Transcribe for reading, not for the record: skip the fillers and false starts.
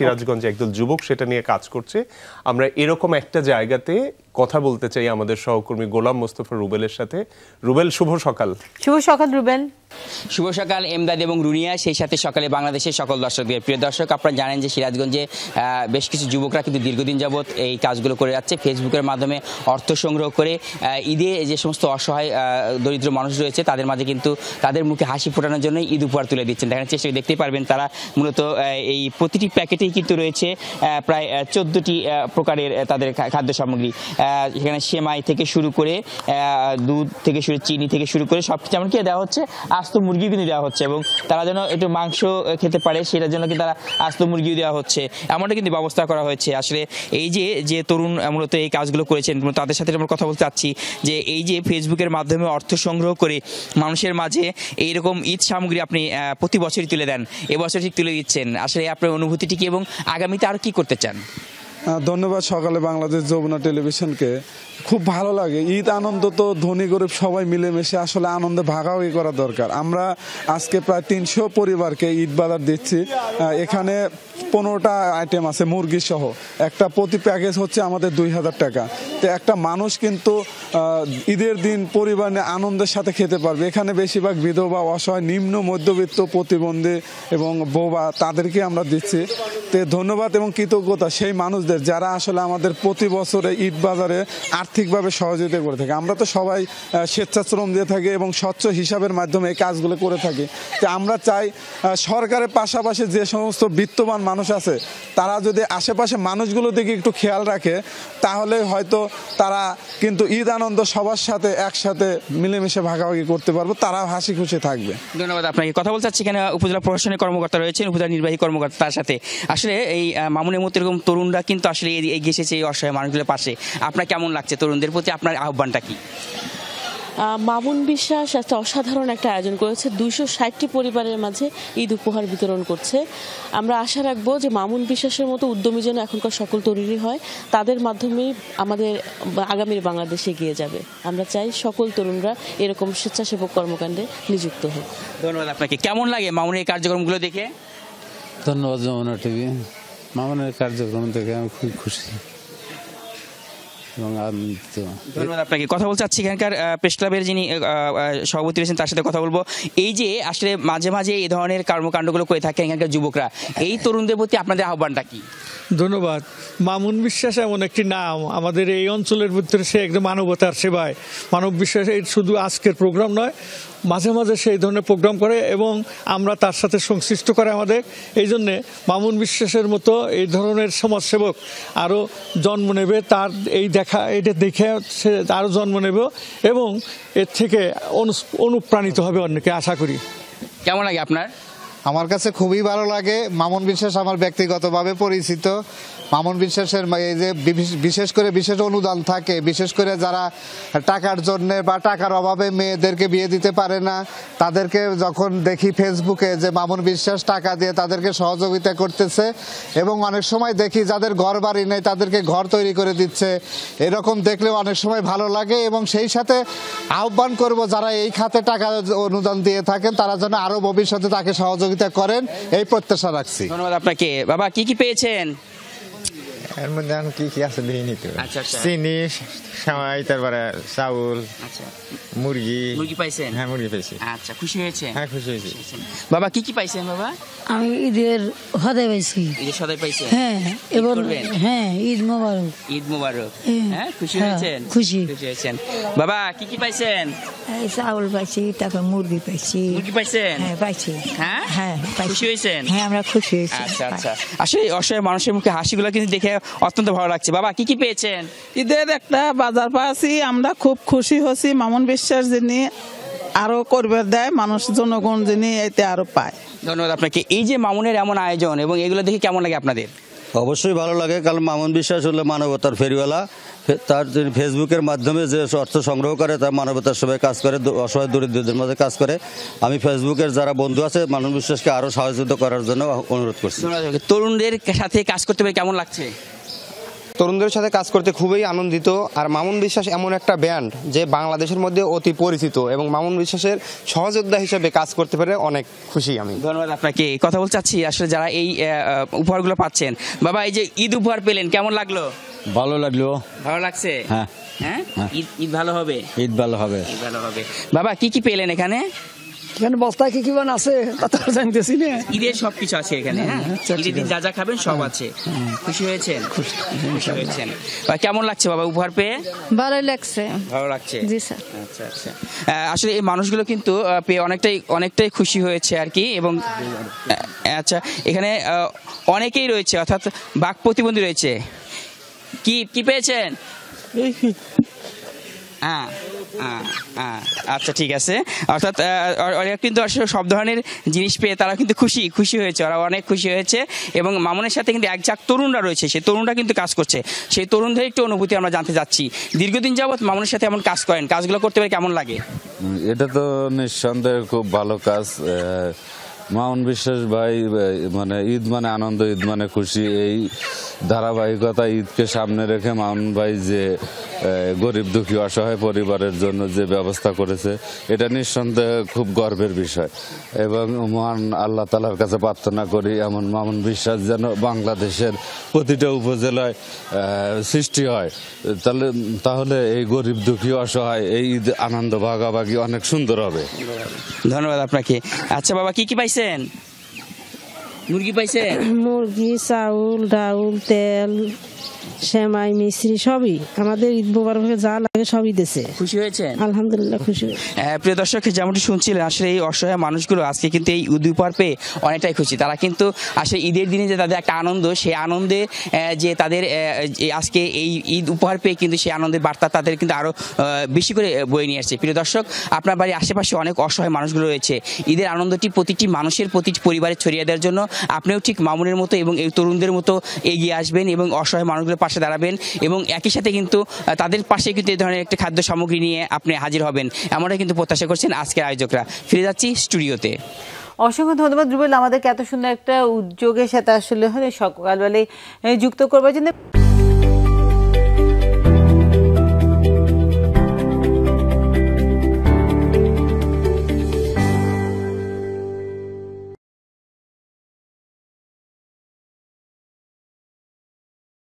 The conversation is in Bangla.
সিরাজগঞ্জে একদল যুবক সেটা নিয়ে কাজ করছে। আমরা এরকম একটা জায়গাতে কথা বলতে চাই আমাদের সহকর্মী গোলাম মোস্তফা রুবেলের সাথে। রুবেল, শুভ সকাল। শুভ সকাল রুবেল। শুভ সকাল এমদাদ এবং রুনিয়া, সেই সাথে সকালে বাংলাদেশের সকল দর্শকদের। প্রিয় দর্শক, আপনারা জানেন যে সিরাজগঞ্জে বেশ কিছু যুবকরা কিন্তু দীর্ঘদিন যাবৎ এই কাজগুলো করে যাচ্ছে। ফেসবুকের মাধ্যমে অর্থ সংগ্রহ করে ঈদে যে সমস্ত অসহায় দরিদ্র মানুষ রয়েছে তাদের মাঝে কিন্তু তাদের মুখে হাসি ফোটানোর জন্য ঈদ উপহার তুলে দিচ্ছেন। দেখার চেষ্টা দেখতেই পারবেন তারা মূলত এই প্রতিটি প্যাকেটেই কিন্তু রয়েছে প্রায় 14টি প্রকারের তাদের খাদ্য সামগ্রী। এখানে সেমাই থেকে শুরু করে দুধ থেকে শুরু, চিনি থেকে শুরু করে সব কিছু এমনকি দেওয়া হচ্ছে। আস্ত মুরগি কিন্তু দেওয়া হচ্ছে এবং তারা যেন একটু মাংস খেতে পারে সেটার জন্য কিন্তু তারা আস্ত মুরগিও দেওয়া হচ্ছে, এমনটা কিন্তু ব্যবস্থা করা হয়েছে। আসলে এই যে তরুণ মূলত এই কাজগুলো করেছেন তাদের সাথে আমরা কথা বলতে চাচ্ছি যে এই যে ফেসবুকের মাধ্যমে অর্থ সংগ্রহ করে মানুষের মাঝে এইরকম ঈদ সামগ্রী আপনি প্রতি বছরই তুলে দেন, এবছর ঠিক তুলে দিচ্ছেন, আসলে আপনার অনুভূতিটি কি এবং আগামীতে আর কি করতে চান? ধন্যবাদ সকালে বাংলাদেশ যমুনা টেলিভিশনকে। খুব ভালো লাগে, ঈদ আনন্দ তো ধনী গরিব সবাই মিলেমিশে আসলে আনন্দে ভাগাভাগি করা দরকার। আমরা আজকে প্রায় 300 পরিবারকে ঈদ বাজার দিচ্ছি। এখানে 15টা আইটেম আছে মুরগি সহ, একটা প্রতি প্যাকেজ হচ্ছে আমাদের 2000 টাকা। তো একটা মানুষ কিন্তু ঈদের দিন পরিবার নিয়ে আনন্দের সাথে খেতে পারবে। এখানে বেশিরভাগ বিধবা, অসহায়, নিম্ন মধ্যবিত্ত, প্রতিবন্ধী এবং বোবা তাদেরকে আমরা দিচ্ছি। তো ধন্যবাদ এবং কৃতজ্ঞতা সেই মানুষদের যারা আসলে আমাদের প্রতি বছরে ঈদ বাজারে আর্থিকভাবে সহযোগিতা করে থাকে। আমরা তো সবাই স্বেচ্ছাশ্রম দিয়ে থাকি এবং স্বচ্ছ হিসাবের মাধ্যমে এই কাজগুলো করে থাকি। তো আমরা চাই সরকারের পাশাপাশি যে সমস্ত বিত্তবান মানুষ আছে তারা যদি আশেপাশে মানুষগুলোর দিকে একটু খেয়াল রাখে তাহলে হয়তো তারা কিন্তু ঈদ আনন্দ সবার সাথে একসাথে মিলেমিশে ভাগাভাগি করতে পারবো, তারাও হাসি খুশি থাকবে। ধন্যবাদ আপনাকে। কথা বলতে চাচ্ছি এখানে উপজেলা প্রশাসনের কর্মকর্তা রয়েছেন, উপজেলা নির্বাহী কর্মকর্তা, তার সাথে আসলে এই মামুনের মতো এরকম তরুণরা কিন্তু আসলে এগিয়ে এসেছে এই অসহায় মানুষগুলোর পাশে। আপনার কেমন লাগছে? তরুণদের প্রতি আপনার আহ্বানটা কি? মামুন বিশ্বাস একটা অসাধারণ একটা আয়োজন করেছে, 260টি পরিবারের মাঝে ঈদ উপহার বিতরণ করছে। আমরা আশা রাখবো যে মামুন বিশ্বাসের মতো উদ্যমী যেন এখনকার সকল তরুণী হয়, তাদের মাধ্যমেই আমাদের আগামীর বাংলাদেশে এগিয়ে যাবে। আমরা চাই সকল তরুণরা এরকম স্বেচ্ছাসেবক কর্মকাণ্ডে নিযুক্ত হোক। ধন্যবাদ আপনাকে। কেমন লাগে মামুনের কার্যক্রমগুলো দেখে? ধন্যবাদ যমুনা টিভি। মামুনের কার্যক্রম দেখে আমি খুব খুশি এবং আনন্দিত। ধন্যবাদ আপনাকে। কথা বলতে চাচ্ছি এখানকার প্রেস ক্লাবের যিনি সভাপতি রয়েছেন তার সাথে কথা বলবো। এই যে আসলে মাঝে মাঝে এই ধরনের কর্মকাণ্ডগুলো করে থাকেন এখানকার যুবকরা, এই তরুণদের প্রতি আপনাদের আহ্বানটা কি? ধন্যবাদ। মামুন বিশ্বাস এমন একটি নাম আমাদের এই অঞ্চলের ভিতরে, সে একদম মানবতার সেবায়। মানব বিশ্বাস এই শুধু আজকের প্রোগ্রাম নয়, মাঝে মাঝে সেই ধরনের প্রোগ্রাম করে এবং আমরা তার সাথে সংশ্লিষ্ট করে আমাদের। এই জন্যে মামুন বিশ্বাসের মতো এই ধরনের সমাজসেবক আরও জন্ম নেবে, তার এটা দেখে সে আরও জন্ম নেবে এবং এর থেকে অনুপ্রাণিত হবে অন্যকে, আশা করি। কেমন লাগে আপনার? আমার কাছে খুবই ভালো লাগে। মামুন বিশ্বাস আমার ব্যক্তিগতভাবে পরিচিত। মামুন বিশ্বাসের এই যে বিশেষ করে বিশেষ অনুদান থাকে, বিশেষ করে যারা টাকার জন্য বা টাকার অভাবে মেয়েদেরকে বিয়ে দিতে পারে না, তাদেরকে যখন দেখি ফেসবুকে যে মামুন বিশ্বাস টাকা দিয়ে তাদেরকে সহযোগিতা করতেছে এবং অনেক সময় দেখি যাদের ঘর বাড়ি নেই তাদেরকে ঘর তৈরি করে দিচ্ছে, এরকম দেখলেও অনেক সময় ভালো লাগে এবং সেই সাথে আহ্বান করব যারা এই খাতে টাকা অনুদান দিয়ে থাকেন তারা যেন আরও ভবিষ্যতে তাকে সহযোগিতা করেন, এই প্রত্যাশা রাখছি। ধন্যবাদ আপনাকে। বাবা, কি পেয়েছেন? এর মধ্যে আমি কি আছে দেখিনি তো। আচ্ছা, চিনি, সেমাই, তারপরে চাউল, মুরগি পাইছেন? হ্যাঁ, মুরগি পাইছি। আচ্ছা, খুশি হয়েছে? হ্যাঁ, খুশি হয়েছি। বাবা, কি পাইছেন? বাবা, আমি ঈদের সদাই পাইছি। ঈদের সদাই পাইছেন? হ্যাঁ, এবং হ্যাঁ, ঈদ মোবারক। ঈদ মোবারক। হ্যাঁ, খুশি হয়েছেন? খুশি হয়েছেন। বাবা, কি পাইছেন? চাউল পাইছি, তারপর মুরগি পাইছি। মুরগি পাইছেন? হ্যাঁ, পাইছি। হ্যাঁ হ্যাঁ, খুশি হয়েছেন? হ্যাঁ, আমরা খুশি হয়েছি। আচ্ছা আচ্ছা। আসলে অসহায় মানুষের মুখে হাসিগুলো কিন্তু দেখে অত্যন্ত ভালো লাগছে। বাবা, কি পেয়েছেন? ঈদের একটা বাজার পাচ্ছি, আমরা খুব খুশি হচ্ছি। মামুন বিশ্বাস যিনি আরো করবে দেয়, মানুষ জনগণ যিনি এতে আরো পায়। ধন্যবাদ আপনাকে। এই যে মামুনের এমন আয়োজন এবং এগুলো দেখে কেমন লাগে আপনাদের? অবশ্যই ভালো লাগে, কারণ মামুন বিশ্বাস হলো মানবতার ফেরিওয়ালা। তার ফেসবুকের মাধ্যমে যে অর্থ সংগ্রহ করে তার মানবতার সেবায় কাজ করে, অসহায় দরিদ্রদের মাঝে কাজ করে। আমি ফেসবুকের যারা বন্ধু আছে মামুন বিশ্বাসকে আরও সহযোগিতা করার জন্য অনুরোধ করছি। তরুণদের সাথে কাজ করতে পেরে কেমন লাগছে? তরুণদের সাথে কাজ করতে খুবই আনন্দিত। আর মামুন বিশ্বাস এমন একটা ব্যান্ড যে বাংলাদেশের মধ্যে অতি পরিচিত, এবং মামুন বিশ্বাসের সহযোদ্ধা হিসেবে কাজ করতে পেরে অনেক খুশি আমি। ধন্যবাদ আপনাকে। কথা বলতে চাচ্ছি আসলে যারা এই উপহারগুলো পাচ্ছেন। বাবা, এই যে ঈদ উপহার পেলেন, কেমন লাগলো? ভালো লাগলো। ভালো লাগছে? হ্যাঁ হ্যাঁ, ঈদ ভালো হবে, ঈদ ভালো হবে, ঈদ ভালো হবে। বাবা, কি কি পেলেন এখানে? এখানে বস্তায় কি কি বান আছে তা তো জানতেছি না। ঈদের সবকিছু আছে এখানে। হ্যাঁ, ঈদের দিন যা যা খাবেন সব আছে। খুশি হয়েছেন? খুশি হয়েছেন। কেমন লাগছে বাবা উপহার পেয়ে? ভালোই লাগছে। ভালো লাগছে, জি স্যার। আচ্ছা আচ্ছা। আসলে এই মানুষগুলো কিন্তু পেয়ে অনেকটাই খুশি হয়েছে আর কি। এবং আচ্ছা, এখানে অনেকেই রয়েছে, অর্থাৎ বাক প্রতিবন্ধী রয়েছে। কি কি পেয়েছেন? আচ্ছা, ঠিক আছে। অর্থাৎ ওরা কিন্তু আসলে সব ধরনের জিনিস পেয়ে তারা কিন্তু খুশি হয়েছে, ওরা অনেক খুশি হয়েছে। এবং মামুনের সাথে কিন্তু এক ঝাঁক তরুণরা রয়েছে, সেই তরুণরা কিন্তু কাজ করছে। সেই তরুণদের একটু অনুভূতি আমরা জানতে চাচ্ছি। দীর্ঘদিন যাবৎ মামুনের সাথে এমন কাজ করেন, কাজগুলো করতে পারে কেমন লাগে? এটা তো নিঃসন্দেহে খুব ভালো কাজ। মামুন বিশ্বাস ভাই মানে ঈদ মানে আনন্দ, ঈদ মানে খুশি, এই ধারাবাহিকতা ঈদকে সামনে রেখে মামুন ভাই যে গরিব দুঃখী অসহায় পরিবারের জন্য যে ব্যবস্থা করেছে, এটা নিঃসন্দেহে খুব গর্বের বিষয়। এবং মহান আল্লাহ তাআলার কাছে প্রার্থনা করি এমন মামুন বিশ্বাস যেন বাংলাদেশের প্রতিটা উপজেলায় সৃষ্টি হয়, তাহলে এই গরিব দুঃখী অসহায় এই ঈদ আনন্দ ভাগাভাগি অনেক সুন্দর হবে। ধন্যবাদ আপনাকে। আচ্ছা বাবা, কি কি পাইছেন? মুরগি পাইছেন? মুরগি, চাউল, ডাউল, তেল, সেমাই, মিশ্রি সবই আমাদের ঈদ মোবারকে যা লাগে সবই দিয়েছে। খুশি হয়েছেন? আলহামদুলিল্লাহ খুশি। প্রিয় দর্শক, যেমনটি শুনছিলেন, আসলে এই অসহায় মানুষগুলো আজকে কিন্তু এই ঈদ উপহার পেয়ে অনেকটাই খুশি। তারা কিন্তু আসলে ঈদের দিনে যে তাদের একটা আনন্দ, সেই আনন্দে যে তাদের আজকে এই ঈদ উপহার পেয়ে কিন্তু সেই আনন্দের বার্তা তাদের কিন্তু আরও বেশি করে বয়ে নিয়ে আসছে। প্রিয় দর্শক, আপনার বাড়ির আশেপাশে অনেক অসহায় মানুষগুলো রয়েছে। ঈদের আনন্দটি প্রতিটি মানুষের, প্রতিটি পরিবারে ছড়িয়ে দেওয়ার জন্য আপনিও ঠিক মামুনের মতো এবং এই তরুণদের মতো এগিয়ে আসবেন এবং অসহায় মানুষগুলোর পাশে দাঁড়াবেন, এবং একই সাথে কিন্তু তাদের পাশে কিন্তু এই ধরনের একটা খাদ্য সামগ্রী নিয়ে আপনি হাজির হবেন, এমনটাই কিন্তু প্রত্যাশা করছেন আজকের আয়োজকরা। ফিরে যাচ্ছি স্টুডিওতে। অসংখ্য ধন্যবাদ রুবেল, আমাদেরকে এত সুন্দর একটা উদ্যোগের সাথে আসলে সকালবেলায় যুক্ত করবার জন্য।